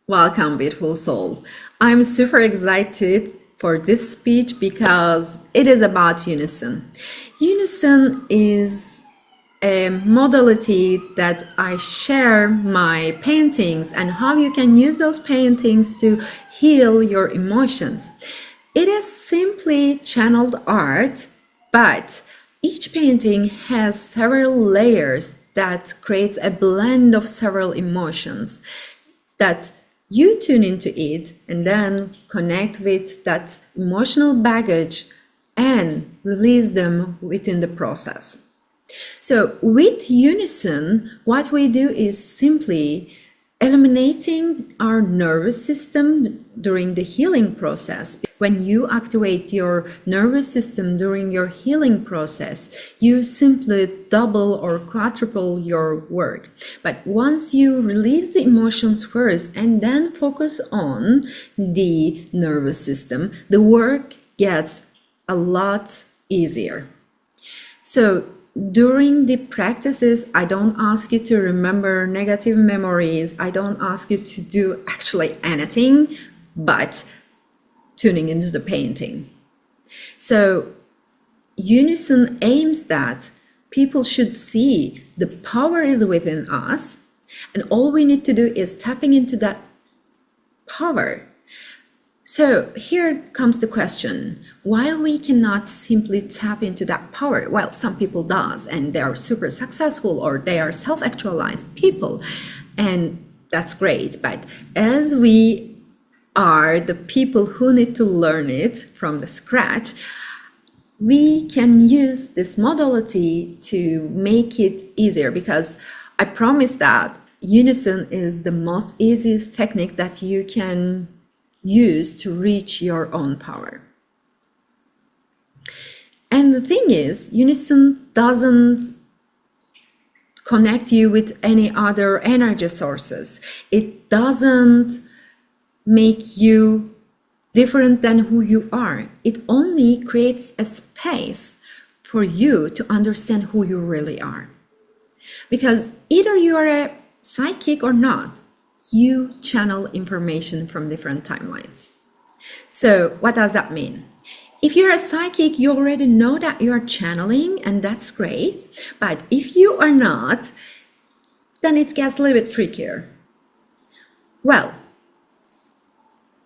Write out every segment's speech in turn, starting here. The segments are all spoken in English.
Welcome, beautiful soul. I'm super excited for this speech because it is about Unison. Unison is a modality that I share my paintings and how you can use those paintings to heal your emotions. It is simply channeled art, but each painting has several layers that creates a blend of several emotions that you tune into it and then connect with that emotional baggage and release them within the process. So with Unison, what we do is simply eliminating our nervous system during the healing process. When you activate your nervous system during your healing process, you simply double or quadruple your work. But once you release the emotions first and then focus on the nervous system, the work gets a lot easier. So during the practices, I don't ask you to remember negative memories. I don't ask you to do actually anything but tuning into the painting. So Unison aims that people should see the power is within us, and all we need to do is tapping into that power. So here comes the question, why we cannot simply tap into that power? Well, some people does, and they are super successful, or they are self-actualized people, and that's great. But as we are the people who need to learn it from the scratch, we can use this modality to make it easier, because I promise that Unison is the most easiest technique that you can use to reach your own power. And the thing is, Unison doesn't connect you with any other energy sources. It doesn't make you different than who you are. It only creates a space for you to understand who you really are. Because either you are a psychic or not, you channel information from different timelines. So what does that mean? If you're a psychic, you already know that you're channeling, and that's great. But if you are not, then it gets a little bit trickier. Well,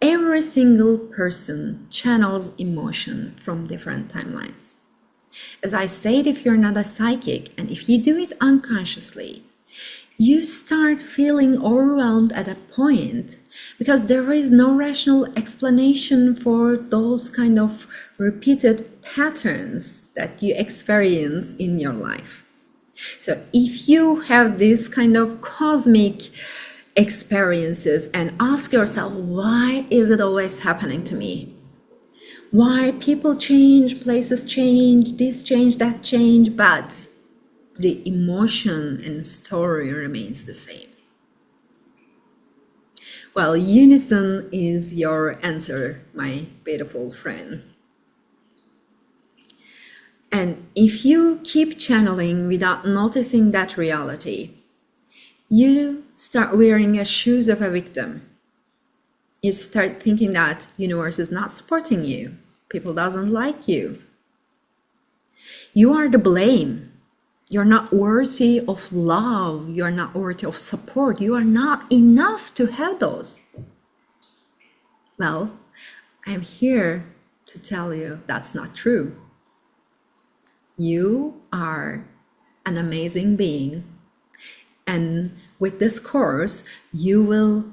every single person channels emotion from different timelines. As I said, if you're not a psychic, and if you do it unconsciously, you start feeling overwhelmed at a point because there is no rational explanation for those kind of repeated patterns that you experience in your life. So if you have this kind of cosmic experiences and ask yourself, why is it always happening to me? Why people change, places change, this change, that change, but the emotion and story remains the same. Well, Unison is your answer, my beautiful friend. And if you keep channeling without noticing that reality, you start wearing the shoes of a victim. You start thinking that universe is not supporting you. People doesn't like you. You are the blame. You're not worthy of love. You're not worthy of support. You are not enough to have those. Well, I'm here to tell you that's not true. You are an amazing being. And with this course, you will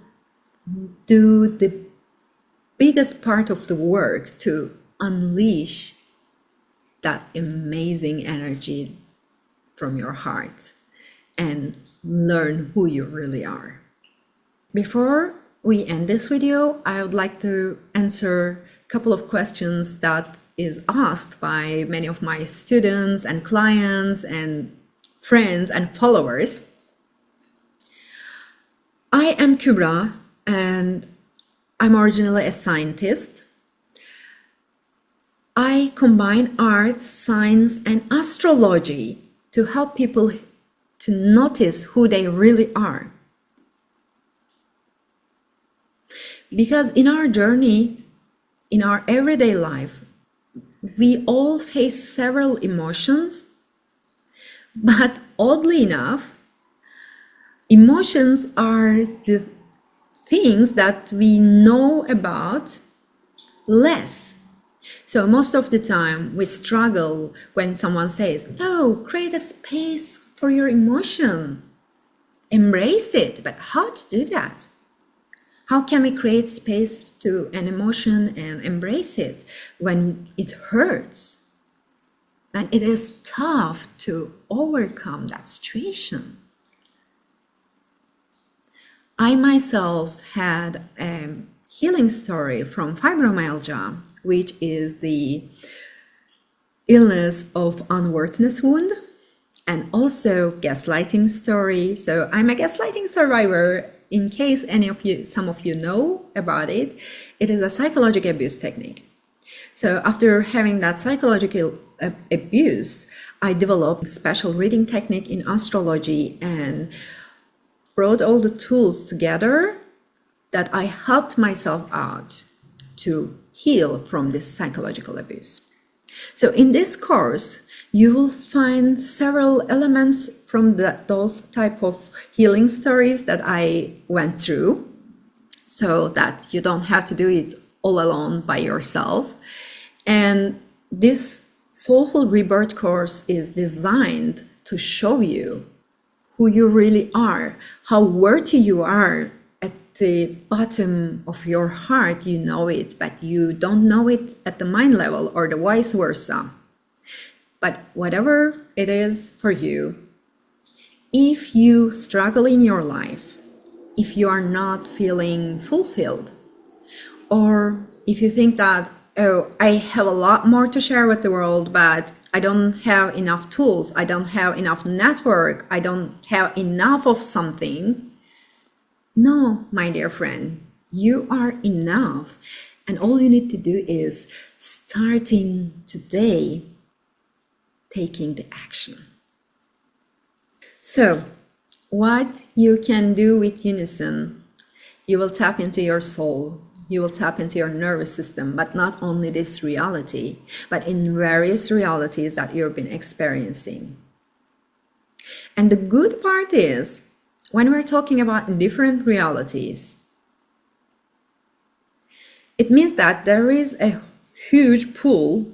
do the biggest part of the work to unleash that amazing energy from your heart and learn who you really are. Before we end this video, I would like to answer a couple of questions that is asked by many of my students and clients and friends and followers. I am Kubra, and I'm originally a scientist. I combine art, science, and astrology to help people to notice who they really are. Because in our journey, in our everyday life, we all face several emotions, but oddly enough, emotions are the things that we know about less. So most of the time we struggle when someone says, oh, create a space for your emotion. Embrace it. But how to do that? How can we create space to an emotion and embrace it when it hurts? And it is tough to overcome that situation. I myself had a healing story from fibromyalgia, which is the illness of unworthiness wound, and also gaslighting story. So I'm a gaslighting survivor. In case some of you know about it, it is a psychological abuse technique. So after having that psychological abuse, I developed a special reading technique in astrology and brought all the tools together that I helped myself out to heal from this psychological abuse. So in this course, you will find several elements from those type of healing stories that I went through, so that you don't have to do it all alone by yourself. And this Soulful Rebirth Course is designed to show you who you really are, how worthy you are. At the bottom of your heart, you know it, but you don't know it at the mind level, or the vice versa. But whatever it is for you, if you struggle in your life, if you are not feeling fulfilled, or if you think that, oh, I have a lot more to share with the world, but I don't have enough tools, I don't have enough network, I don't have enough of something. No, my dear friend, you are enough. And all you need to do is, starting today, taking the action. So, what you can do with Unison, you will tap into your soul, you will tap into your nervous system, but not only this reality, but in various realities that you've been experiencing. And the good part is, when we're talking about different realities, it means that there is a huge pool.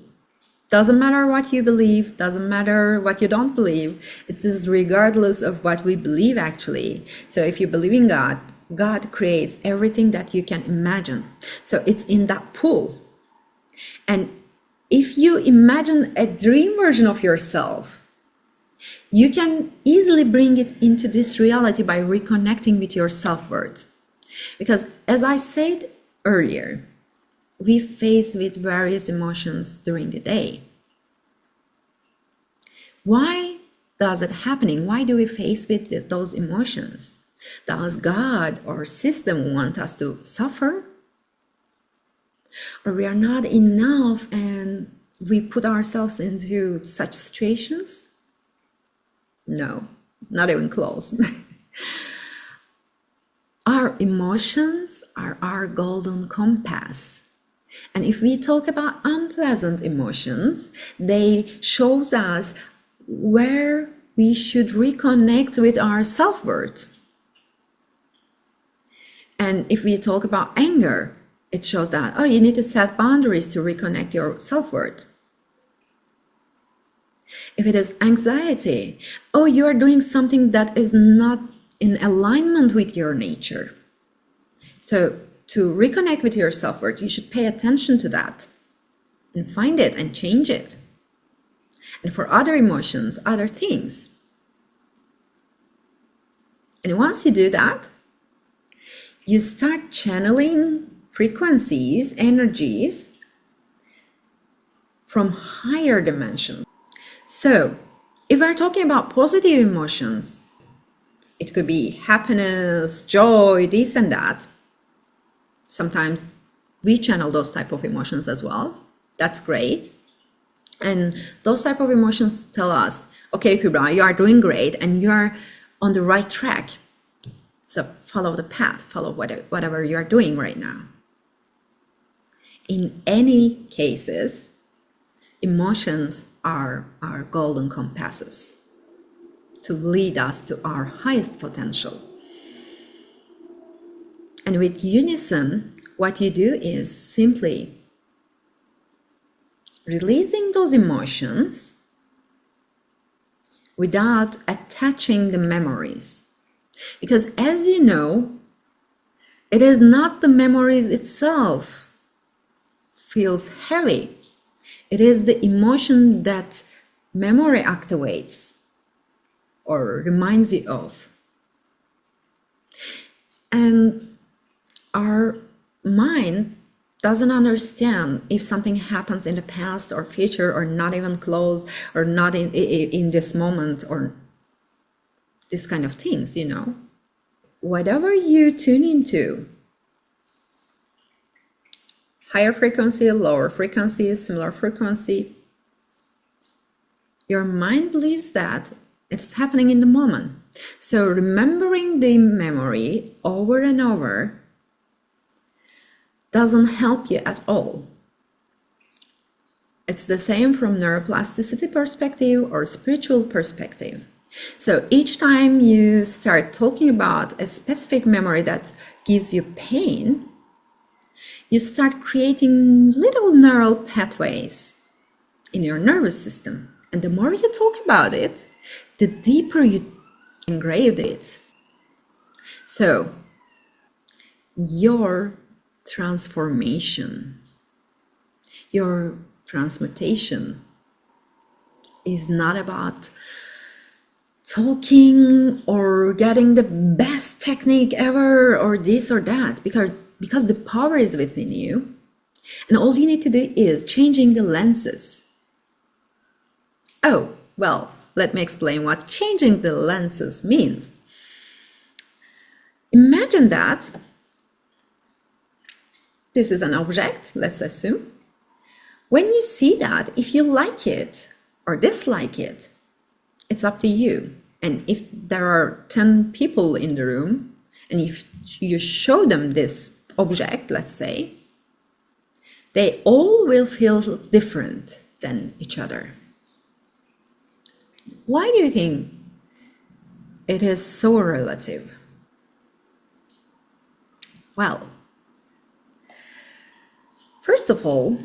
Doesn't matter what you believe, doesn't matter what you don't believe. It is regardless of what we believe, actually. So if you believe in God, God creates everything that you can imagine. So it's in that pool. And if you imagine a dream version of yourself, you can easily bring it into this reality by reconnecting with your self-worth. Because as I said earlier, we face with various emotions during the day. Why does it happening? Why do we face with those emotions? Does God or system want us to suffer? Or we are not enough and we put ourselves into such situations? No, not even close. Our emotions are our golden compass. And if we talk about unpleasant emotions, they shows us where we should reconnect with our self-worth. And if we talk about anger, it shows that, oh, you need to set boundaries to reconnect your self-worth. If it is anxiety, oh, you are doing something that is not in alignment with your nature. So to reconnect with your self-worth, you should pay attention to that and find it and change it. And for other emotions, other things. And once you do that, you start channeling frequencies, energies from higher dimensions. So, if we're talking about positive emotions, it could be happiness, joy, this and that. Sometimes we channel those type of emotions as well. That's great. And those type of emotions tell us, okay, Kubra, you are doing great and you are on the right track. So follow the path, follow whatever you are doing right now. In any cases, emotions are our golden compasses to lead us to our highest potential. And with Unison, what you do is simply releasing those emotions without attaching the memories. Because as you know, it is not the memories itself feels heavy. It is the emotion that memory activates or reminds you of. And our mind doesn't understand if something happens in the past or future or not even close or not in this moment or this kind of things, you know. Whatever you tune into, higher frequency, lower frequency, similar frequency, your mind believes that it's happening in the moment. So remembering the memory over and over doesn't help you at all. It's the same from neuroplasticity perspective or spiritual perspective. So each time you start talking about a specific memory that gives you pain, you start creating little neural pathways in your nervous system. And the more you talk about it, the deeper you engrave it. So your transformation, your transmutation is not about talking or getting the best technique ever or this or that, because the power is within you, and all you need to do is changing the lenses. Oh, well, let me explain what changing the lenses means. Imagine that this is an object, let's assume. When you see that, if you like it or dislike it, it's up to you. And if there are 10 people in the room, and if you show them this object, let's say, they all will feel different than each other. Why do you think it is so relative? Well, first of all,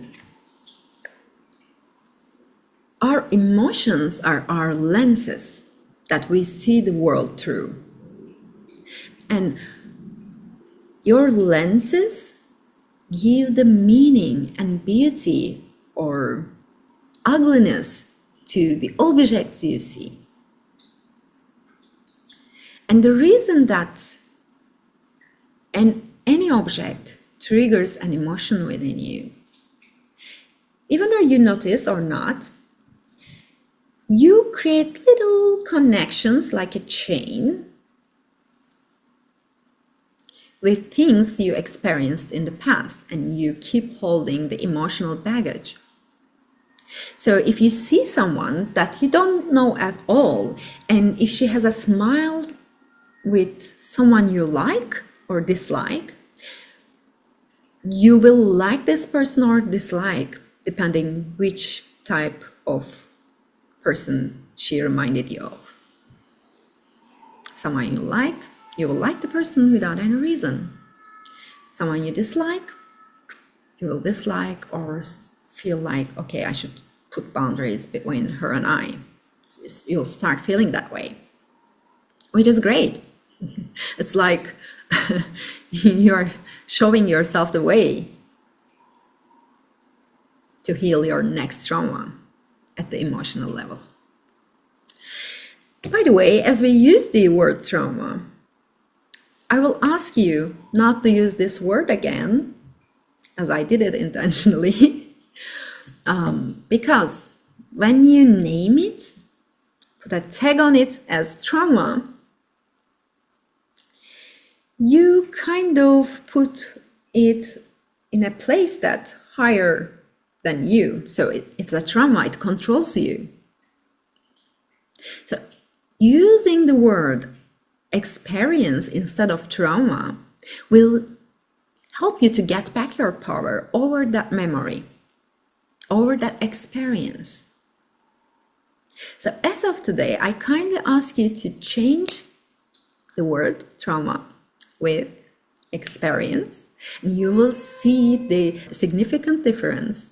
our emotions are our lenses that we see the world through. And your lenses give the meaning and beauty or ugliness to the objects you see. And the reason that any object triggers an emotion within you, even though you notice or not, you create little connections like a chain with things you experienced in the past, and you keep holding the emotional baggage. So if you see someone that you don't know at all, and if she has a smile with someone you like or dislike, you will like this person or dislike depending which type of person she reminded you of. Someone you liked, you will like the person without any reason. Someone you dislike, you will dislike or feel like, okay, I should put boundaries between her and I. You'll start feeling that way, which is great. It's like you're showing yourself the way to heal your next trauma at the emotional level. By the way, as we use the word trauma, I will ask you not to use this word again, as I did it intentionally, because when you name it, put a tag on it as trauma, you kind of put it in a place that's higher than you. So it's a trauma, it controls you. So using the word experience instead of trauma will help you to get back your power over that memory, over that experience. So as of today, I kind of ask you to change the word trauma with experience, and you will see the significant difference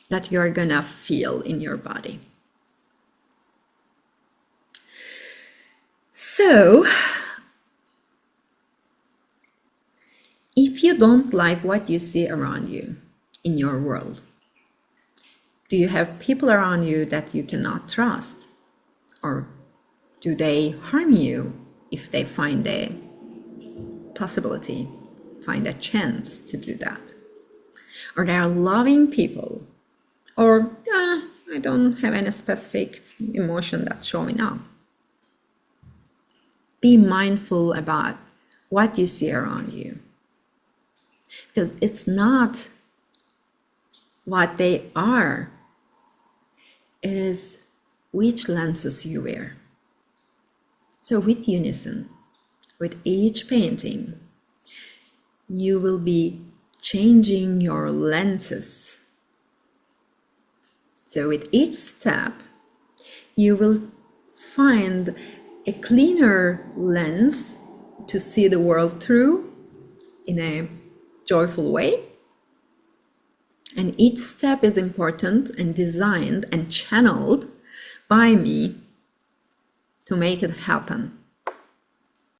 that you're gonna feel in your body. So, if you don't like what you see around you in your world, do you have people around you that you cannot trust? Or do they harm you if they find a possibility, find a chance to do that? Or they are loving people? Or I don't have any specific emotion that's showing up. Be mindful about what you see around you, because it's not what they are, it is which lenses you wear. So with Unison, with each painting, you will be changing your lenses. So with each step, you will find a cleaner lens to see the world through in a joyful way. And each step is important and designed and channeled by me to make it happen.